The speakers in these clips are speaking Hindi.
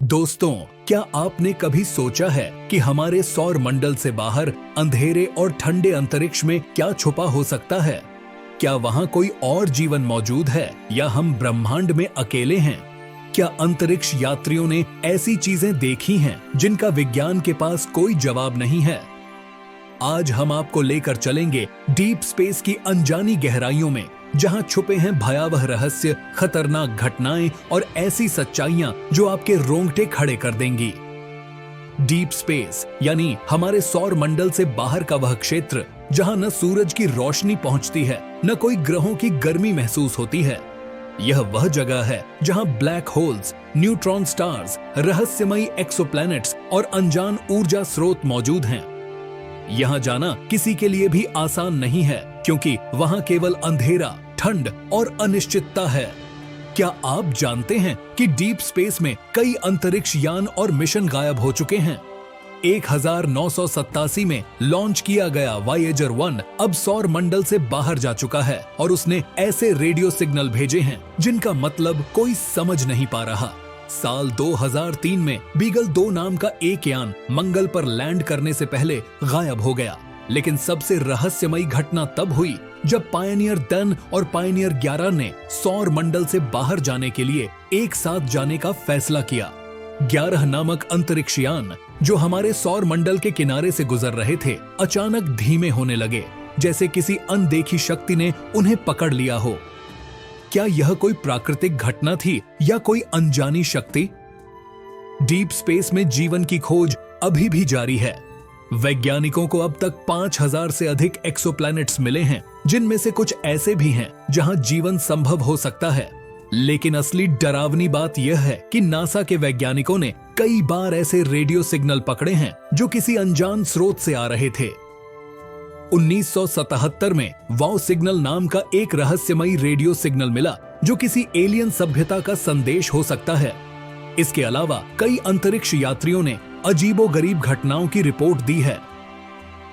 दोस्तों, क्या आपने कभी सोचा है कि हमारे सौर मंडल से बाहर अंधेरे और ठंडे अंतरिक्ष में क्या छुपा हो सकता है? क्या वहां कोई और जीवन मौजूद है या हम ब्रह्मांड में अकेले हैं? क्या अंतरिक्ष यात्रियों ने ऐसी चीजें देखी हैं जिनका विज्ञान के पास कोई जवाब नहीं है? आज हम आपको लेकर चलेंगे डीप स्पेस की अनजानी गहराइयों में, जहां छुपे हैं भयावह रहस्य, खतरनाक घटनाएं और ऐसी सच्चाइयां जो आपके रोंगटे खड़े कर देंगी। डीप स्पेस यानी हमारे सौर मंडल से बाहर का वह क्षेत्र जहां न सूरज की रोशनी पहुंचती है, न कोई ग्रहों की गर्मी महसूस होती है। यह वह जगह है जहां ब्लैक होल्स, न्यूट्रॉन स्टार्स, रहस्यमयी एक्सोप्लैनेट्स और अनजान ऊर्जा स्रोत मौजूद हैं। यहां जाना किसी के लिए भी आसान नहीं है, क्योंकि वहां केवल अंधेरा, ठंड और अनिश्चितता है। क्या आप जानते हैं कि डीप स्पेस में कई अंतरिक्ष यान और मिशन गायब हो चुके हैं? 1987 में लॉन्च किया गया वायेजर 1 अब सौर मंडल से बाहर जा चुका है और उसने ऐसे रेडियो सिग्नल भेजे हैं जिनका मतलब कोई समझ नहीं पा रहा। साल 2003 में बीगल 2 नाम का एक यान मंगल पर लैंड करने से पहले गायब हो गया। लेकिन सबसे रहस्यमयी घटना तब हुई जब पायनियर 10 और पायनियर 11 ने सौर मंडल से बाहर जाने के लिए एक साथ जाने का फैसला किया। 11 नामक अंतरिक्ष यान जो हमारे सौर मंडल के किनारे से गुजर रहे थे, अचानक धीमे होने लगे, जैसे किसी अनदेखी शक्ति ने उन्हें पकड़ लिया हो। क्या यह कोई प्राकृतिक घटना थी या कोई अनजानी शक्ति? डीप स्पेस में जीवन की खोज अभी भी जारी है। वैज्ञानिकों को अब तक 5000 से अधिक एक्सोप्लैनेट्स मिले हैं, जिनमें से कुछ ऐसे भी हैं जहां जीवन संभव हो सकता है। लेकिन असली डरावनी बात यह है कि नासा के वैज्ञानिकों ने कई बार ऐसे रेडियो सिग्नल पकड़े हैं जो किसी अनजान स्रोत से आ रहे थे। 1977 में वाव सिग्नल नाम का एक रहस्यमयी रेडियो सिग्नल मिला जो किसी एलियन सभ्यता का संदेश हो सकता है। इसके अलावा कई अंतरिक्ष यात्रियों ने अजीबोगरीब घटनाओं की रिपोर्ट दी है।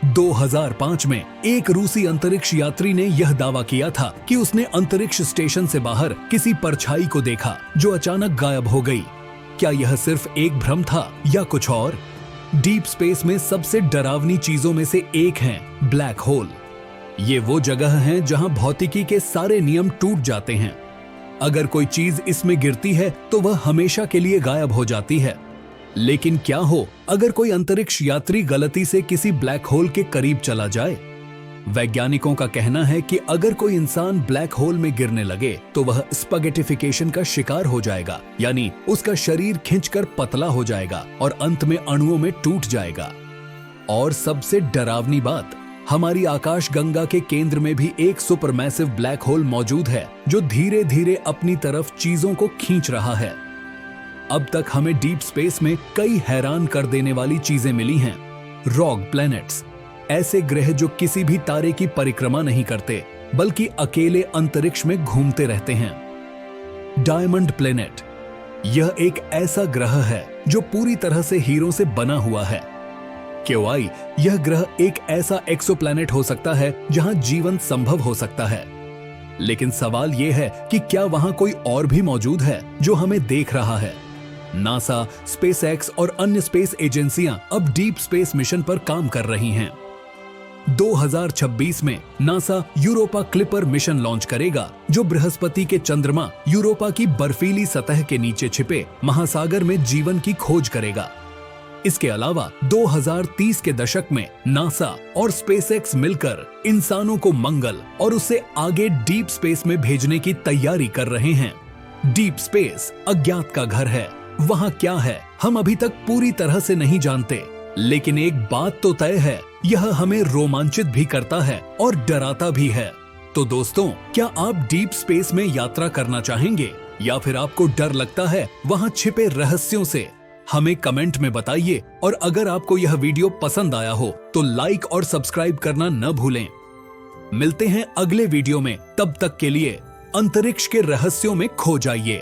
2005 में एक रूसी अंतरिक्ष यात्री ने यह दावा किया था कि उसने अंतरिक्ष स्टेशन से बाहर किसी परछाई को देखा जो अचानक गायब हो गई। क्या यह सिर्फ एक भ्रम था या कुछ और? डीप स्पेस में सबसे डरावनी चीजों में से एक है ब्लैक होल। ये वो जगह है जहां भौतिकी के सारे नियम टूट जाते हैं। अगर कोई चीज इसमें गिरती है तो वह हमेशा के लिए गायब हो जाती है। लेकिन क्या हो अगर कोई अंतरिक्ष यात्री गलती से किसी ब्लैक होल के करीब चला जाए? वैज्ञानिकों का कहना है कि अगर कोई इंसान ब्लैक होल में गिरने लगे तो वह स्पैगेटिफिकेशन का शिकार हो जाएगा, यानी उसका शरीर खिंचकर पतला हो जाएगा और अंत में अणुओं में टूट जाएगा। और सबसे डरावनी बात, हमारी आकाशगंगा के केंद्र में भी एक सुपरमैसिव ब्लैक होल मौजूद है जो धीरे धीरे अपनी तरफ चीजों को खींच रहा है। अब तक हमें डीप स्पेस में कई हैरान कर देने वाली चीजें मिली हैं। रॉग प्लैनेट्स, ऐसे ग्रह जो किसी भी तारे की परिक्रमा नहीं करते बल्कि अकेले अंतरिक्ष में घूमते रहते हैं। डायमंड प्लैनेट, यह एक ऐसा ग्रह है जो पूरी तरह से हीरों से बना हुआ है। क्योंकि यह ग्रह एक ऐसा एक्सोप्लैनेट हो सकता है जहां जीवन संभव हो सकता है। लेकिन सवाल यह है कि क्या वहां कोई और भी मौजूद है जो हमें देख रहा है? नासा, स्पेसएक्स और अन्य स्पेस एजेंसियां अब डीप स्पेस मिशन पर काम कर रही हैं। 2026 में NASA Europa clipper mission launch करेगा जो बृहस्पति के चंद्रमा यूरोपा की बर्फीली सतह के नीचे छिपे महासागर में जीवन की खोज करेगा। इसके अलावा 2030 के दशक में नासा और स्पेसएक्स मिलकर इंसानों को मंगल और उससे आगे डीप स्पेस में भेजने की तैयारी कर रहे हैं। डीप स्पेस अज्ञात का घर है। वहां क्या है हम अभी तक पूरी तरह से नहीं जानते, लेकिन एक बात तो तय है, यह हमें रोमांचित भी करता है और डराता भी है। तो दोस्तों, क्या आप डीप स्पेस में यात्रा करना चाहेंगे या फिर आपको डर लगता है वहां छिपे रहस्यों से? हमें कमेंट में बताइए। और अगर आपको यह वीडियो पसंद आया हो तो लाइक और सब्सक्राइब करना न भूलें। मिलते हैं अगले वीडियो में, तब तक के लिए अंतरिक्ष के रहस्यों में खो जाइए।